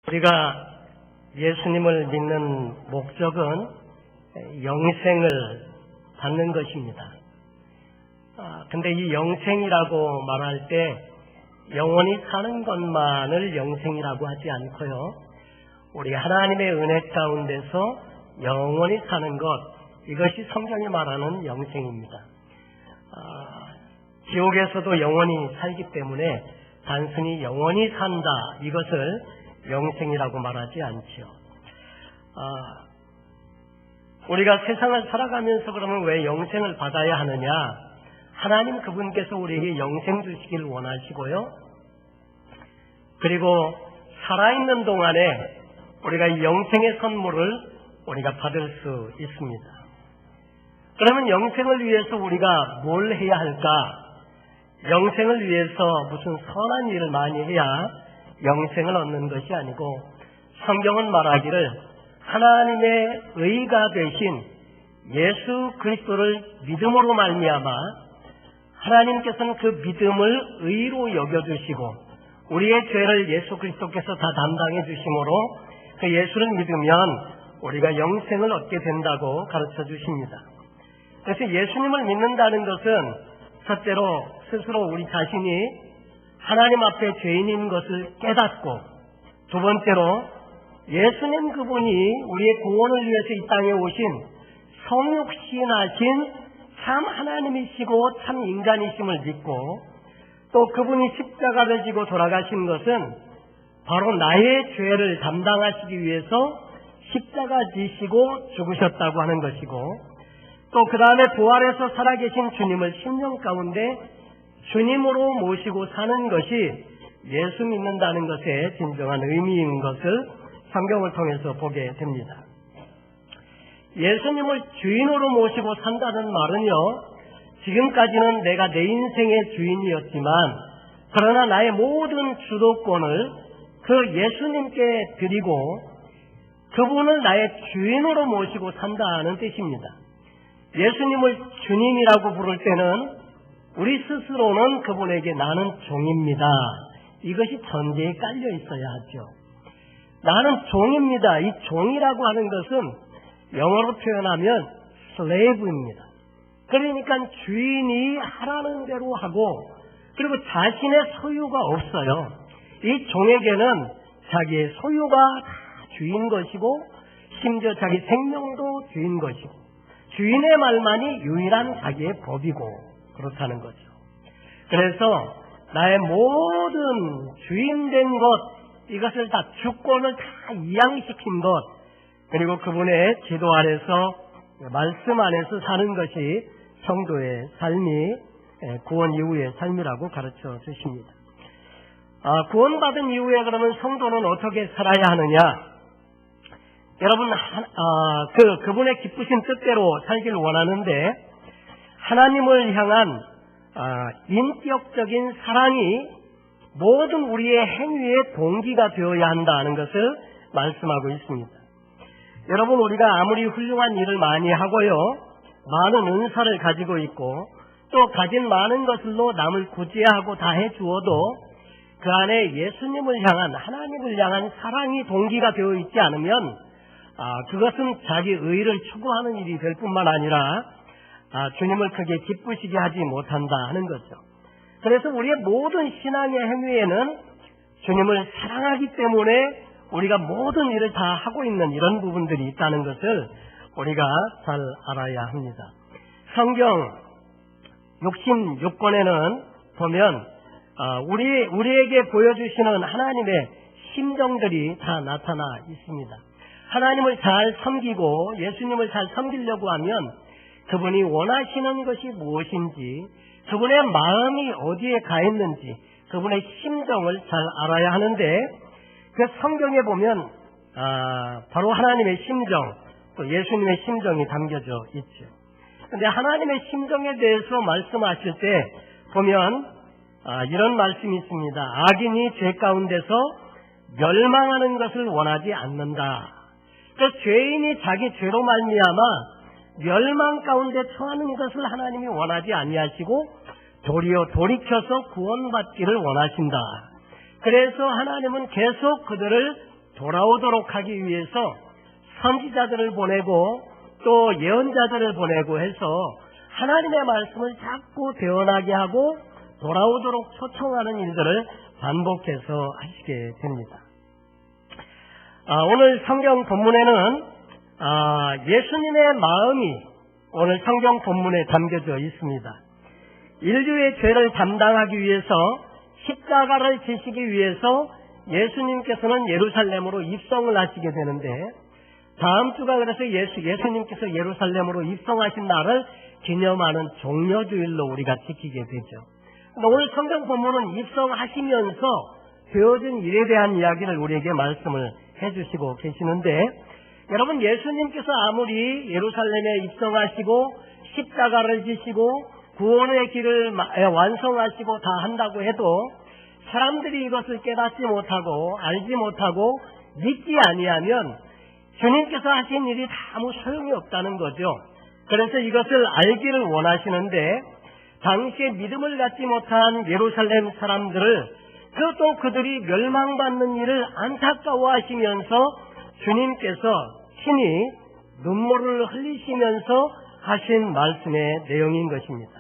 우리가 예수님을 믿는 목적은 영생을 받는 것입니다. 근데 이 영생이라고 말할 때 영원히 사는 것만을 영생이라고 하지 않고요. 우리 하나님의 은혜 가운데서 영원히 사는 것, 이것이 성경이 말하는 영생입니다. 지옥에서도 영원히 살기 때문에 단순히 영원히 산다, 이것을 영생이라고 말하지 않지요. 우리가 세상을 살아가면서 그러면 왜 영생을 받아야 하느냐? 하나님 그분께서 우리에게 영생 주시길 원하시고요. 그리고 살아있는 동안에 우리가 이 영생의 선물을 우리가 받을 수 있습니다. 그러면 영생을 위해서 우리가 뭘 해야 할까? 영생을 위해서 무슨 선한 일을 많이 해야 영생을 얻는 것이 아니고, 성경은 말하기를 하나님의 의가 되신 예수 그리스도를 믿음으로 말미암아 하나님께서는 그 믿음을 의로 여겨주시고 우리의 죄를 예수 그리스도께서 다 담당해 주심으로 그 예수를 믿으면 우리가 영생을 얻게 된다고 가르쳐 주십니다. 그래서 예수님을 믿는다는 것은 첫째로 스스로 우리 자신이 하나님 앞에 죄인인 것을 깨닫고, 두 번째로 예수님 그분이 우리의 구원을 위해서 이 땅에 오신 성육신하신 참 하나님이시고 참 인간이심을 믿고, 또 그분이 십자가를 지고 돌아가신 것은 바로 나의 죄를 담당하시기 위해서 십자가 지시고 죽으셨다고 하는 것이고, 또 그 다음에 부활해서 살아계신 주님을 심령 가운데 주님으로 모시고 사는 것이 예수 믿는다는 것의 진정한 의미인 것을 성경을 통해서 보게 됩니다. 예수님을 주인으로 모시고 산다는 말은요, 지금까지는 내가 내 인생의 주인이었지만 그러나 나의 모든 주도권을 그 예수님께 드리고 그분을 나의 주인으로 모시고 산다는 뜻입니다. 예수님을 주님이라고 부를 때는 우리 스스로는 그분에게 나는 종입니다, 이것이 전제에 깔려 있어야 하죠. 나는 종입니다. 이 종이라고 하는 것은 영어로 표현하면 slave입니다. 그러니까 주인이 하라는 대로 하고, 그리고 자신의 소유가 없어요. 이 종에게는 자기의 소유가 다 주인 것이고, 심지어 자기 생명도 주인 것이고, 주인의 말만이 유일한 자기의 법이고 그렇다는 거죠. 그래서 나의 모든 주인된 것, 이것을 다 주권을 다 이양시킨 것, 그리고 그분의 지도 아래서 말씀 안에서 사는 것이 성도의 삶이 구원 이후의 삶이라고 가르쳐 주십니다. 구원받은 이후에 그러면 성도는 어떻게 살아야 하느냐? 여러분, 그분의 기쁘신 뜻대로 살길 원하는데 하나님을 향한 인격적인 사랑이 모든 우리의 행위의 동기가 되어야 한다는 것을 말씀하고 있습니다. 여러분, 우리가 아무리 훌륭한 일을 많이 하고요, 많은 은사를 가지고 있고 또 가진 많은 것들로 남을 구제하고 다 해주어도 그 안에 예수님을 향한, 하나님을 향한 사랑이 동기가 되어 있지 않으면 그것은 자기 의를 추구하는 일이 될 뿐만 아니라 주님을 크게 기쁘시게 하지 못한다 하는 거죠. 그래서 우리의 모든 신앙의 행위에는 주님을 사랑하기 때문에 우리가 모든 일을 다 하고 있는 이런 부분들이 있다는 것을 우리가 잘 알아야 합니다. 성경 66권에는 보면 우리에게 보여주시는 하나님의 심정들이 다 나타나 있습니다. 하나님을 잘 섬기고 예수님을 잘 섬기려고 하면 그분이 원하시는 것이 무엇인지, 그분의 마음이 어디에 가 있는지, 그분의 심정을 잘 알아야 하는데, 그 성경에 보면 바로 하나님의 심정, 또 예수님의 심정이 담겨져 있죠. 그런데 하나님의 심정에 대해서 말씀하실 때 보면 이런 말씀이 있습니다. 악인이 죄 가운데서 멸망하는 것을 원하지 않는다. 그 죄인이 자기 죄로 말미암아 멸망 가운데 처하는 것을 하나님이 원하지 아니하시고 도리어 돌이켜서 구원받기를 원하신다. 그래서 하나님은 계속 그들을 돌아오도록 하기 위해서 선지자들을 보내고 또 예언자들을 보내고 해서 하나님의 말씀을 자꾸 대언하게 하고 돌아오도록 초청하는 일들을 반복해서 하시게 됩니다. 오늘 성경 본문에는 예수님의 마음이 오늘 성경 본문에 담겨져 있습니다. 인류의 죄를 담당하기 위해서 십자가를 지시기 위해서 예수님께서는 예루살렘으로 입성을 하시게 되는데, 다음 주가 그래서 예수님께서 예루살렘으로 입성하신 날을 기념하는 종려주일로 우리가 지키게 되죠. 오늘 성경 본문은 입성하시면서 되어진 일에 대한 이야기를 우리에게 말씀을 해주시고 계시는데, 여러분, 예수님께서 아무리 예루살렘에 입성하시고 십자가를 지시고 구원의 길을 완성하시고 다 한다고 해도 사람들이 이것을 깨닫지 못하고 알지 못하고 믿지 아니하면 주님께서 하신 일이 아무 소용이 없다는 거죠. 그래서 이것을 알기를 원하시는데, 당시에 믿음을 갖지 못한 예루살렘 사람들을 그것도 그들이 멸망받는 일을 안타까워하시면서 주님께서 친히 눈물을 흘리시면서 하신 말씀의 내용인 것입니다.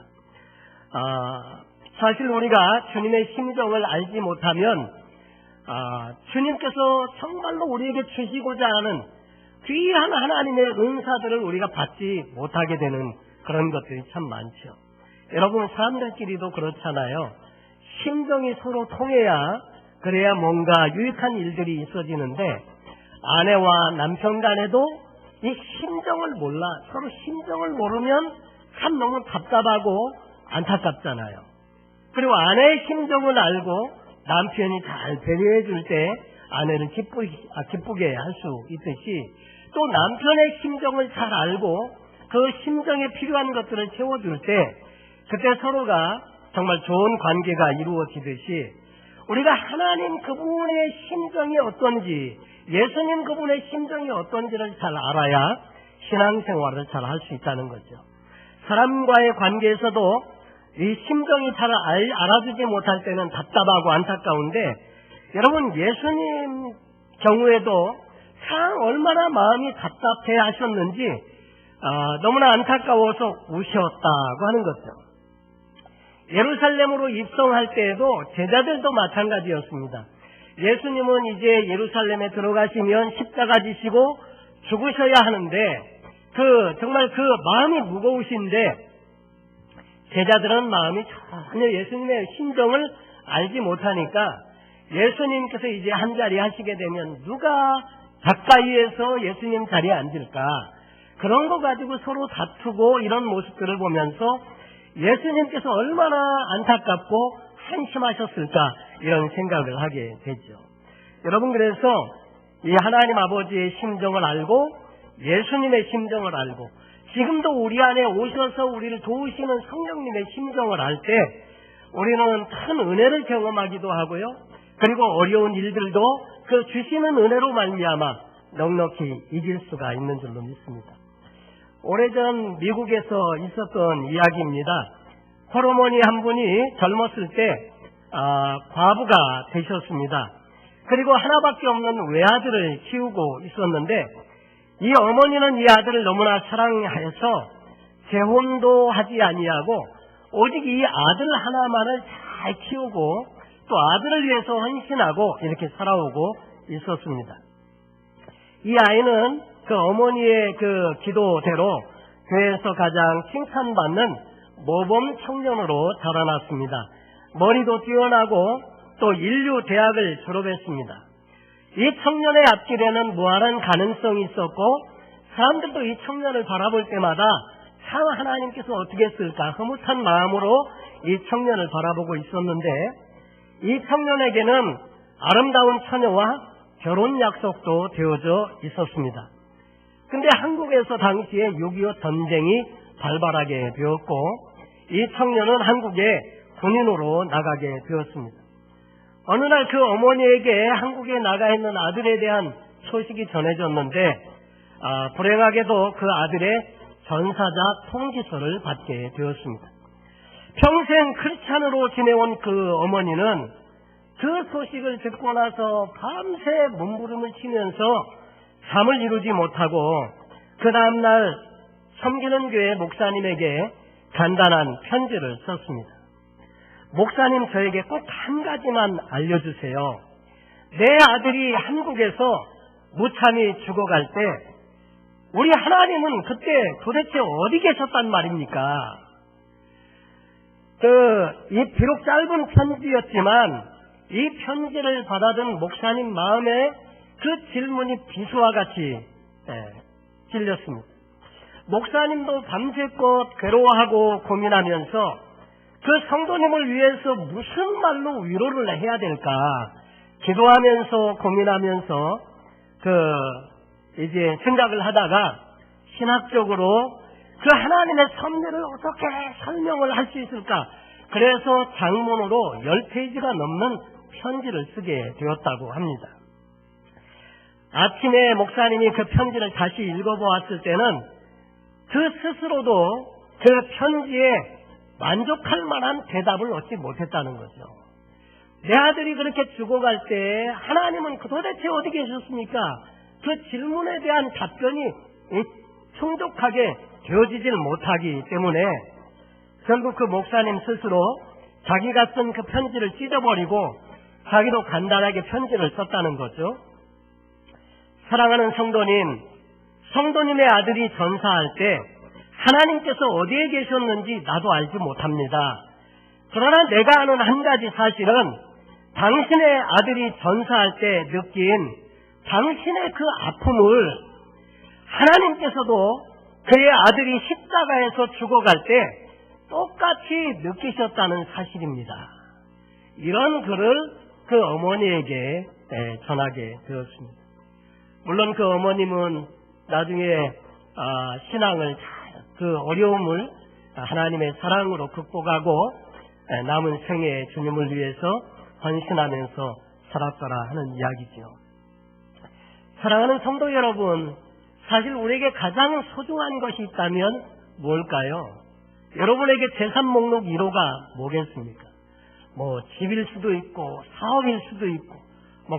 사실 우리가 주님의 심정을 알지 못하면 주님께서 정말로 우리에게 주시고자 하는 귀한 하나님의 은사들을 우리가 받지 못하게 되는 그런 것들이 참 많죠. 여러분, 사람들끼리도 그렇잖아요. 심정이 서로 통해야 그래야 뭔가 유익한 일들이 있어지는데, 아내와 남편 간에도 이 심정을 몰라, 서로 심정을 모르면 참 너무 답답하고 안타깝잖아요. 그리고 아내의 심정을 알고 남편이 잘 배려해 줄 때 아내는 기쁘게 할 수 있듯이, 또 남편의 심정을 잘 알고 그 심정에 필요한 것들을 채워줄 때 그때 서로가 정말 좋은 관계가 이루어지듯이, 우리가 하나님 그분의 심정이 어떤지, 예수님 그분의 심정이 어떤지를 잘 알아야 신앙생활을 잘 할 수 있다는 거죠. 사람과의 관계에서도 이 심정이 잘 알아주지 못할 때는 답답하고 안타까운데, 여러분, 예수님 경우에도 참 얼마나 마음이 답답해 하셨는지 너무나 안타까워서 우셨다고 하는 거죠. 예루살렘으로 입성할 때에도 제자들도 마찬가지였습니다. 예수님은 이제 예루살렘에 들어가시면 십자가 지시고 죽으셔야 하는데 정말 그 마음이 무거우신데, 제자들은 마음이 전혀 예수님의 심정을 알지 못하니까 예수님께서 이제 한 자리 하시게 되면 누가 가까이에서 예수님 자리에 앉을까, 그런 거 가지고 서로 다투고 이런 모습들을 보면서 예수님께서 얼마나 안타깝고 한심하셨을까, 이런 생각을 하게 되죠. 여러분, 그래서 이 하나님 아버지의 심정을 알고 예수님의 심정을 알고 지금도 우리 안에 오셔서 우리를 도우시는 성령님의 심정을 알 때 우리는 큰 은혜를 경험하기도 하고요. 그리고 어려운 일들도 그 주시는 은혜로 말미암아 넉넉히 이길 수가 있는 줄로 믿습니다. 오래전 미국에서 있었던 이야기입니다. 홀어머니 한 분이 젊었을 때 과부가 되셨습니다. 그리고 하나밖에 없는 외아들을 키우고 있었는데, 이 어머니는 이 아들을 너무나 사랑해서 재혼도 하지 아니하고 오직 이 아들 하나만을 잘 키우고 또 아들을 위해서 헌신하고 이렇게 살아오고 있었습니다. 이 아이는 그 어머니의 그 기도대로 교회에서 가장 칭찬받는 모범 청년으로 자라났습니다. 머리도 뛰어나고 또 인류 대학을 졸업했습니다. 이 청년의 앞길에는 무한한 가능성이 있었고, 사람들도 이 청년을 바라볼 때마다 참 하나님께서 어떻게 했을까 흐뭇한 마음으로 이 청년을 바라보고 있었는데, 이 청년에게는 아름다운 처녀와 결혼 약속도 되어져 있었습니다. 근데 한국에서 당시에 6.25 전쟁이 발발하게 되었고, 이 청년은 한국에 군인으로 나가게 되었습니다. 어느 날 그 어머니에게 한국에 나가 있는 아들에 대한 소식이 전해졌는데, 불행하게도 그 아들의 전사자 통지서를 받게 되었습니다. 평생 크리스찬으로 지내온 그 어머니는 그 소식을 듣고 나서 밤새 몸부림을 치면서 잠을 이루지 못하고 그 다음날 섬기는 교회 목사님에게 간단한 편지를 썼습니다. 목사님, 저에게 꼭 한 가지만 알려주세요. 내 아들이 한국에서 무참히 죽어갈 때 우리 하나님은 그때 도대체 어디 계셨단 말입니까? 비록 짧은 편지였지만 이 편지를 받아든 목사님 마음에 그 질문이 비수와 같이 찔렸습니다. 목사님도 밤새껏 괴로워하고 고민하면서 그 성도님을 위해서 무슨 말로 위로를 해야 될까 기도하면서 고민하면서 이제 생각을 하다가 신학적으로 그 하나님의 섭리를 어떻게 설명을 할 수 있을까? 그래서 장문으로 10페이지가 넘는 편지를 쓰게 되었다고 합니다. 아침에 목사님이 그 편지를 다시 읽어보았을 때는 그 스스로도 그 편지에 만족할 만한 대답을 얻지 못했다는 거죠. 내 아들이 그렇게 죽어갈 때 하나님은 도대체 어디 계셨습니까? 그 질문에 대한 답변이 충족하게 되어지질 못하기 때문에 결국 그 목사님 스스로 자기가 쓴 그 편지를 찢어버리고 자기도 간단하게 편지를 썼다는 거죠. 사랑하는 성도님, 성도님의 아들이 전사할 때 하나님께서 어디에 계셨는지 나도 알지 못합니다. 그러나 내가 아는 한 가지 사실은 당신의 아들이 전사할 때 느낀 당신의 그 아픔을 하나님께서도 그의 아들이 십자가에서 죽어갈 때 똑같이 느끼셨다는 사실입니다. 이런 글을 그 어머니에게 전하게 되었습니다. 물론 그 어머님은 나중에 신앙을 그 어려움을 하나님의 사랑으로 극복하고 남은 생에 주님을 위해서 헌신하면서 살았더라 하는 이야기죠. 사랑하는 성도 여러분, 사실 우리에게 가장 소중한 것이 있다면 뭘까요? 여러분에게 재산 목록 1호가 뭐겠습니까? 집일 수도 있고 사업일 수도 있고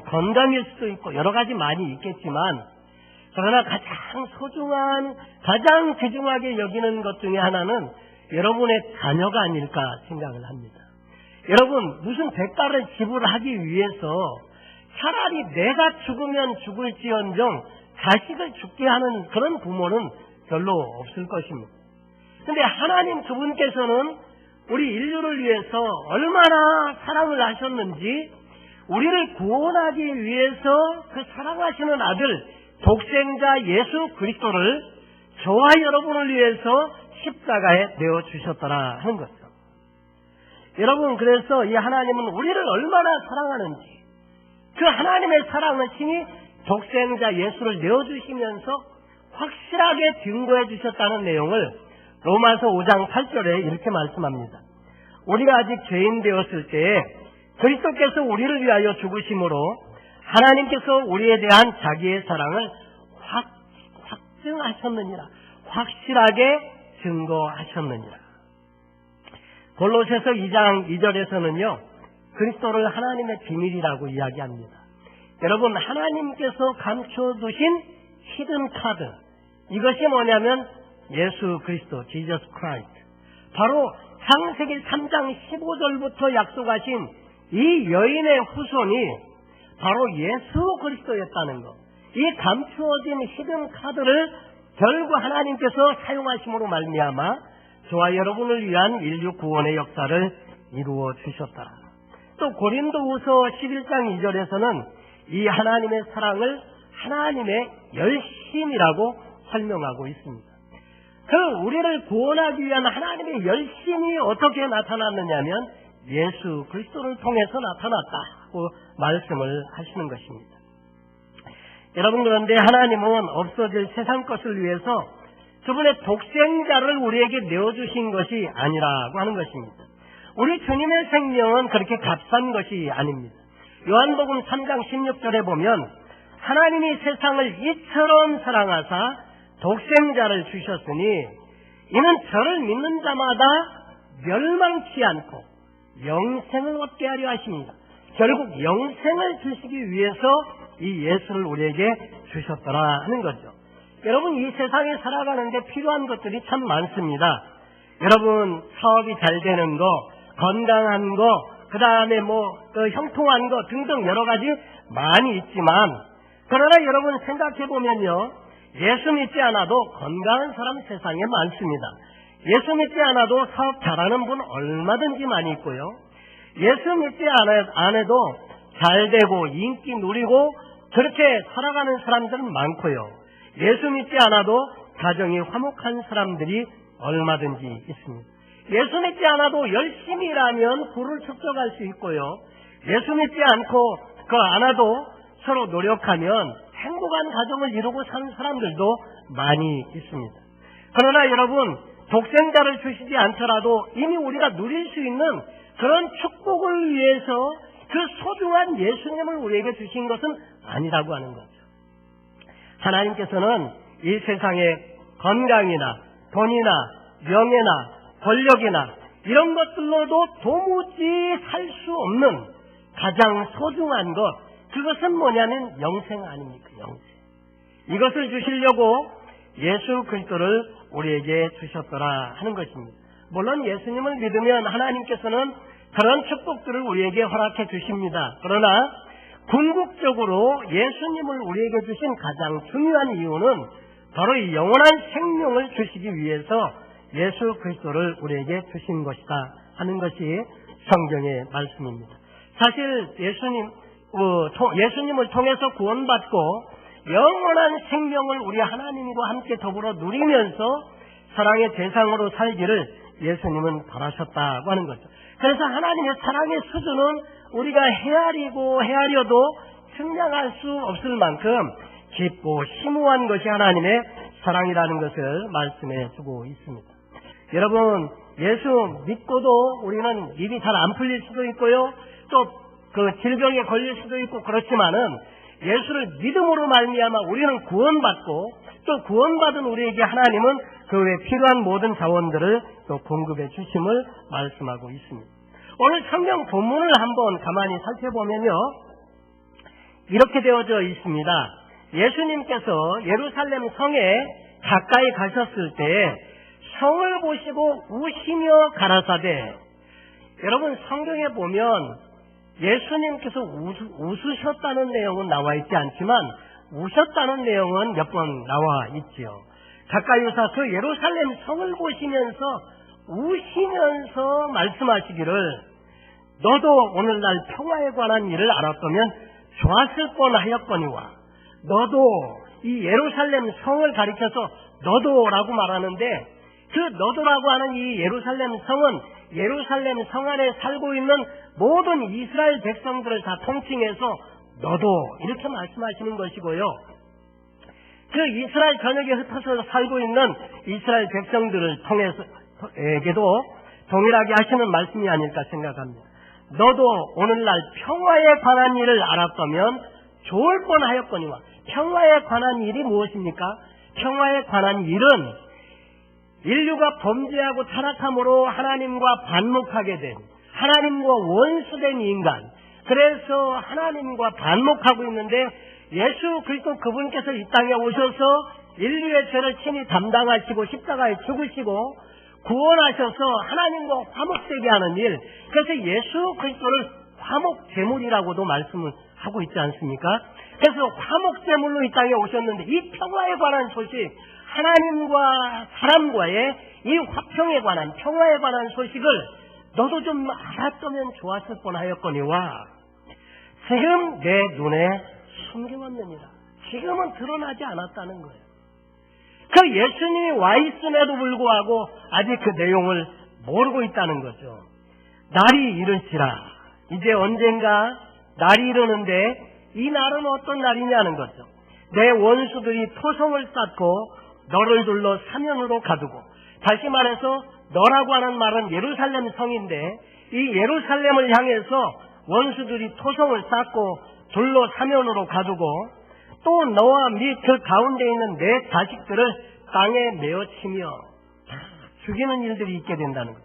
건강일 수도 있고 여러 가지 많이 있겠지만, 그러나 가장 소중한, 가장 귀중하게 여기는 것 중에 하나는 여러분의 자녀가 아닐까 생각을 합니다. 여러분, 무슨 대가를 지불하기 위해서 차라리 내가 죽으면 죽을지언정 자식을 죽게 하는 그런 부모는 별로 없을 것입니다. 근데 하나님 그분께서는 우리 인류를 위해서 얼마나 사랑을 하셨는지, 우리를 구원하기 위해서 그 사랑하시는 아들 독생자 예수 그리스도를 저와 여러분을 위해서 십자가에 내어주셨더라 하는 거죠. 여러분, 그래서 이 하나님은 우리를 얼마나 사랑하는지, 그 하나님의 사랑을 친히 독생자 예수를 내어주시면서 확실하게 증거해 주셨다는 내용을 로마서 5장 8절에 이렇게 말씀합니다. 우리가 아직 죄인 되었을 때에 그리스도께서 우리를 위하여 죽으심으로 하나님께서 우리에 대한 자기의 사랑을 확증하셨느니라, 확실하게 증거하셨느니라. 골로새서 2장 2절에서는요 그리스도를 하나님의 비밀이라고 이야기합니다. 여러분, 하나님께서 감춰두신 히든 카드, 이것이 뭐냐면 예수 그리스도, 지저스 크라이스트, 바로 창세기 3장 15절부터 약속하신 이 여인의 후손이 바로 예수 그리스도였다는 것, 이 감추어진 히든 카드를 결국 하나님께서 사용하심으로 말미암아 저와 여러분을 위한 인류 구원의 역사를 이루어 주셨다. 또 고린도후서 11장 2절에서는 이 하나님의 사랑을 하나님의 열심이라고 설명하고 있습니다. 그 우리를 구원하기 위한 하나님의 열심이 어떻게 나타났느냐면 예수 그리스도를 통해서 나타났다고 말씀을 하시는 것입니다. 여러분, 그런데 하나님은 없어질 세상 것을 위해서 그분의 독생자를 우리에게 내어주신 것이 아니라고 하는 것입니다. 우리 주님의 생명은 그렇게 값싼 것이 아닙니다. 요한복음 3장 16절에 보면 하나님이 세상을 이처럼 사랑하사 독생자를 주셨으니 이는 저를 믿는 자마다 멸망치 않고 영생을 얻게 하려 하십니다. 결국 영생을 주시기 위해서 이 예수를 우리에게 주셨더라 하는 거죠. 여러분, 이 세상에 살아가는데 필요한 것들이 참 많습니다. 여러분, 사업이 잘 되는 거, 건강한 거, 그 다음에 형통한 거 등등 여러 가지 많이 있지만, 그러나 여러분 생각해보면요, 예수 믿지 않아도 건강한 사람 세상에 많습니다. 예수 믿지 않아도 사업 잘하는 분 얼마든지 많이 있고요. 예수 믿지 않아도 잘 되고 인기 누리고 그렇게 살아가는 사람들은 많고요. 예수 믿지 않아도 가정이 화목한 사람들이 얼마든지 있습니다. 예수 믿지 않아도 열심히 일하면 부를 축적할 수 있고요. 예수 믿지 않아도 서로 노력하면 행복한 가정을 이루고 사는 사람들도 많이 있습니다. 그러나 여러분, 독생자를 주시지 않더라도 이미 우리가 누릴 수 있는 그런 축복을 위해서 그 소중한 예수님을 우리에게 주신 것은 아니라고 하는 거죠. 하나님께서는 이 세상에 건강이나 돈이나 명예나 권력이나 이런 것들로도 도무지 살 수 없는 가장 소중한 것, 그것은 뭐냐면 영생 아닙니까? 영생. 이것을 주시려고 예수 그리스도를 우리에게 주셨더라 하는 것입니다. 물론 예수님을 믿으면 하나님께서는 그런 축복들을 우리에게 허락해 주십니다. 그러나 궁극적으로 예수님을 우리에게 주신 가장 중요한 이유는 바로 이 영원한 생명을 주시기 위해서 예수 그리스도를 우리에게 주신 것이다 하는 것이 성경의 말씀입니다. 사실 예수님을 통해서 구원받고 영원한 생명을 우리 하나님과 함께 더불어 누리면서 사랑의 대상으로 살기를 예수님은 바라셨다고 하는 거죠. 그래서 하나님의 사랑의 수준은 우리가 헤아려도 측량할 수 없을 만큼 깊고 심오한 것이 하나님의 사랑이라는 것을 말씀해 주고 있습니다. 여러분, 예수 믿고도 우리는 입이 잘 안 풀릴 수도 있고요. 또 그 질병에 걸릴 수도 있고 그렇지만은 예수를 믿음으로 말미암아 우리는 구원받고 또 구원받은 우리에게 하나님은 그 외에 필요한 모든 자원들을 또 공급해 주심을 말씀하고 있습니다. 오늘 성경 본문을 한번 가만히 살펴보면요, 이렇게 되어져 있습니다. 예수님께서 예루살렘 성에 가까이 가셨을 때 성을 보시고 우시며 가라사대, 여러분 성경에 보면 예수님께서 웃으셨다는 내용은 나와 있지 않지만 우셨다는 내용은 몇 번 나와 있지요. 가까이 오사 그 예루살렘 성을 보시면서 우시면서 말씀하시기를, 너도 오늘날 평화에 관한 일을 알았다면 좋았을 뻔하였거니와, 너도, 이 예루살렘 성을 가리켜서 너도라고 말하는데, 그 너도라고 하는 이 예루살렘 성은 예루살렘 성 안에 살고 있는 모든 이스라엘 백성들을 다 통칭해서 너도 이렇게 말씀하시는 것이고요. 그 이스라엘 전역에 흩어져 살고 있는 이스라엘 백성들을 통해서에게도 동일하게 하시는 말씀이 아닐까 생각합니다. 너도 오늘날 평화에 관한 일을 알았다면 좋을 뻔하였거니와, 평화에 관한 일이 무엇입니까? 평화에 관한 일은 인류가 범죄하고 타락함으로 하나님과 반목하게 된, 하나님과 원수된 인간, 그래서 하나님과 반목하고 있는데 예수 그리스도 그분께서 이 땅에 오셔서 인류의 죄를 친히 담당하시고 십자가에 죽으시고 구원하셔서 하나님과 화목되게 하는 일, 그래서 예수 그리스도를 화목제물이라고도 말씀을 하고 있지 않습니까? 그래서 화목제물로 이 땅에 오셨는데 이 평화에 관한 소식, 하나님과 사람과의 이 화평에 관한, 평화에 관한 소식을 너도 좀 알았다면 좋았을 뻔하였거니와 지금 내 눈에 숨겨왔느니라. 지금은 드러나지 않았다는 거예요. 그 예수님이 와 있음에도 불구하고 아직 그 내용을 모르고 있다는 거죠. 날이 이를지라, 이제 언젠가 날이 이르는데 이 날은 어떤 날이냐는 거죠. 내 원수들이 토성을 쌓고 너를 둘러 사면으로 가두고, 다시 말해서 너라고 하는 말은 예루살렘 성인데 이 예루살렘을 향해서 원수들이 토성을 쌓고 둘러 사면으로 가두고, 또 너와 및 그 가운데 있는 내 자식들을 땅에 메어치며 죽이는 일들이 있게 된다는 것.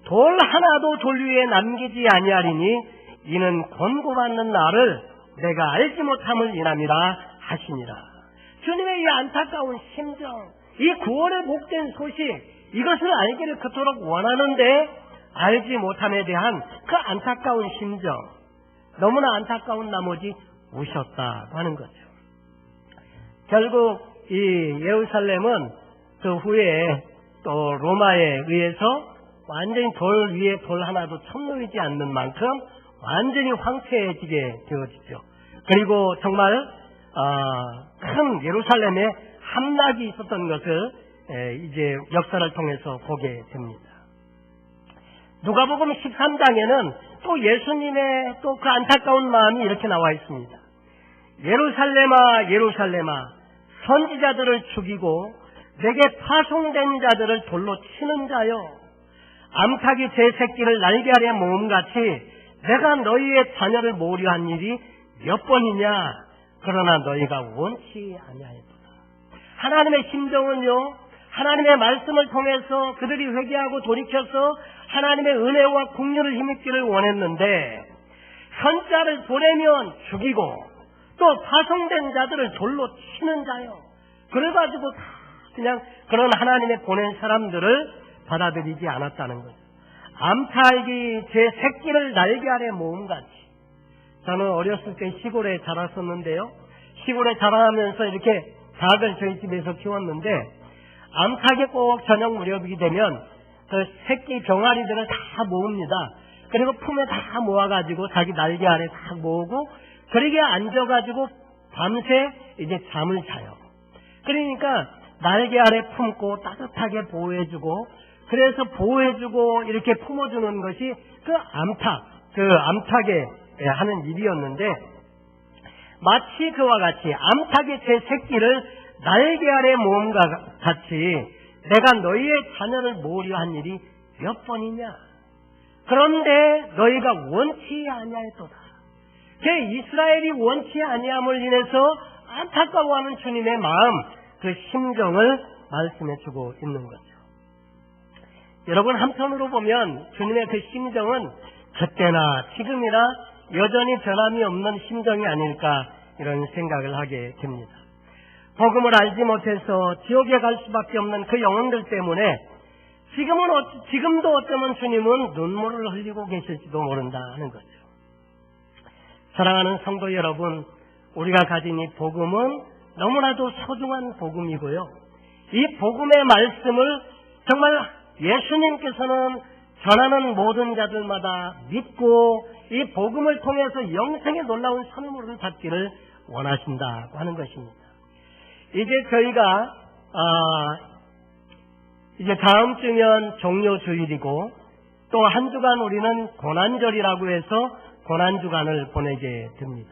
돌 하나도 돌 위에 남기지 아니하리니 이는 권고받는 나를 내가 알지 못함을 인함이라 하시니라. 주님의 이 안타까운 심정, 이 구원의 복된 소식, 이것을 알기를 그토록 원하는데 알지 못함에 대한 그 안타까운 심정, 너무나 안타까운 나머지 우셨다고 하는 거죠. 결국 이 예루살렘은 그 후에 또 로마에 의해서 완전히 돌 위에 돌 하나도 쳐놓이지 않는 만큼 완전히 황폐해지게 되어지죠. 그리고 정말 큰 예루살렘에 함락이 있었던 것을 이제 역사를 통해서 보게 됩니다. 누가복음 13장에는 또 예수님의 또 그 안타까운 마음이 이렇게 나와 있습니다. 예루살렘아 예루살렘아 선지자들을 죽이고 내게 파송된 자들을 돌로 치는 자여, 암탉이 제 새끼를 날개 아래 모음같이 내가 너희의 자녀를 모으려 한 일이 몇 번이냐. 그러나 너희가 원치 아니하였도다. 하나님의 심정은요, 하나님의 말씀을 통해서 그들이 회개하고 돌이켜서 하나님의 은혜와 긍휼을 힘입기를 원했는데, 선자를 보내면 죽이고 또 파송된 자들을 돌로 치는 자요, 그래가지고 다 그냥 그런 하나님의 보낸 사람들을 받아들이지 않았다는 거죠. 암탉이 제 새끼를 날개 아래 모음같이. 저는 어렸을 때 시골에 자랐었는데요, 시골에 자라면서 이렇게 닭을 저희 집에서 키웠는데, 암탉이 꼭 저녁 무렵이 되면 그 새끼 병아리들을 다 모읍니다. 그리고 품에 다 모아가지고 자기 날개 아래 다 모으고, 그러게 앉아가지고 밤새 이제 잠을 자요. 그러니까 날개 아래 품고 따뜻하게 보호해주고, 그래서 보호해주고 이렇게 품어주는 것이 그 암탉에 하는 일이었는데, 마치 그와 같이 암탉이 제 새끼를 날개 아래 모음과 같이 내가 너희의 자녀를 모으려 한 일이 몇 번이냐. 그런데 너희가 원치 아니하였도다. 그 이스라엘이 원치 아니함을 인해서 안타까워하는 주님의 마음, 그 심정을 말씀해주고 있는 거죠. 여러분, 한편으로 보면 주님의 그 심정은 그때나 지금이나 여전히 변함이 없는 심정이 아닐까, 이런 생각을 하게 됩니다. 복음을 알지 못해서 지옥에 갈 수밖에 없는 그 영혼들 때문에 지금도 어쩌면 주님은 눈물을 흘리고 계실지도 모른다 하는 거죠. 사랑하는 성도 여러분, 우리가 가진 이 복음은 너무나도 소중한 복음이고요, 이 복음의 말씀을 정말 예수님께서는 전하는 모든 자들마다 믿고 이 복음을 통해서 영생의 놀라운 선물을 받기를 원하신다고 하는 것입니다. 이제 저희가 이제 다음 주면 종료주일이고, 또 한 주간 우리는 고난절이라고 해서 고난주간을 보내게 됩니다.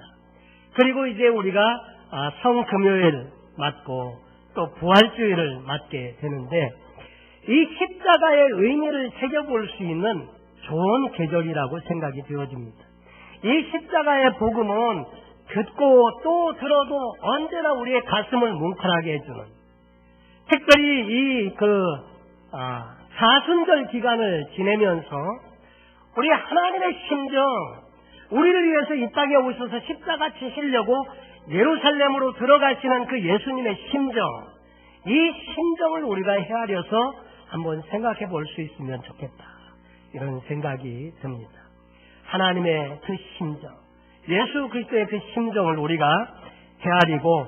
그리고 이제 우리가 성금요일 맞고 또 부활주일을 맞게 되는데, 이 십자가의 의미를 새겨볼 수 있는 좋은 계절이라고 생각이 되어집니다. 이 십자가의 복음은 듣고 또 들어도 언제나 우리의 가슴을 뭉클하게 해주는, 특별히 이 사순절 기간을 지내면서 우리 하나님의 심정, 우리를 위해서 이 땅에 오셔서 십자가 지시려고 예루살렘으로 들어가시는 그 예수님의 심정, 이 심정을 우리가 헤아려서 한번 생각해 볼 수 있으면 좋겠다, 이런 생각이 듭니다. 하나님의 그 심정, 예수 그리스도의 그 심정을 우리가 헤아리고,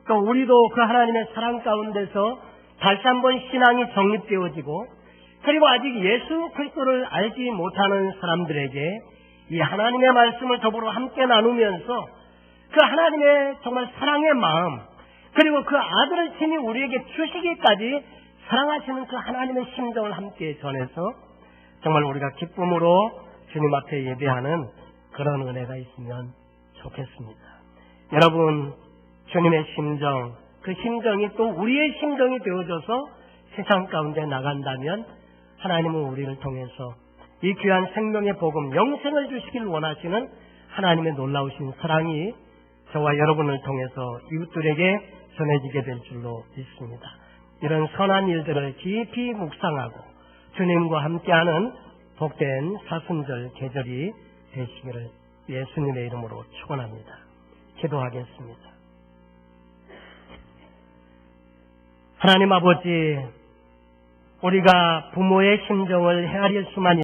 또 우리도 그 하나님의 사랑 가운데서 다시 한번 신앙이 정립되어지고, 그리고 아직 예수 그리스도를 알지 못하는 사람들에게 이 하나님의 말씀을 더불어 함께 나누면서 그 하나님의 정말 사랑의 마음, 그리고 그 아들을 친히 우리에게 주시기까지 사랑하시는 그 하나님의 심정을 함께 전해서 정말 우리가 기쁨으로 주님 앞에 예배하는 그런 은혜가 있으면 좋겠습니다. 여러분, 주님의 심정, 그 심정이 또 우리의 심정이 되어져서 세상 가운데 나간다면 하나님은 우리를 통해서 이 귀한 생명의 복음, 영생을 주시길 원하시는 하나님의 놀라우신 사랑이 저와 여러분을 통해서 이웃들에게 전해지게 될 줄로 믿습니다. 이런 선한 일들을 깊이 묵상하고 주님과 함께하는 복된 사순절 계절이 되시기를 예수님의 이름으로 축원합니다. 기도하겠습니다. 하나님 아버지, 우리가 부모의 심정을 헤아릴 수만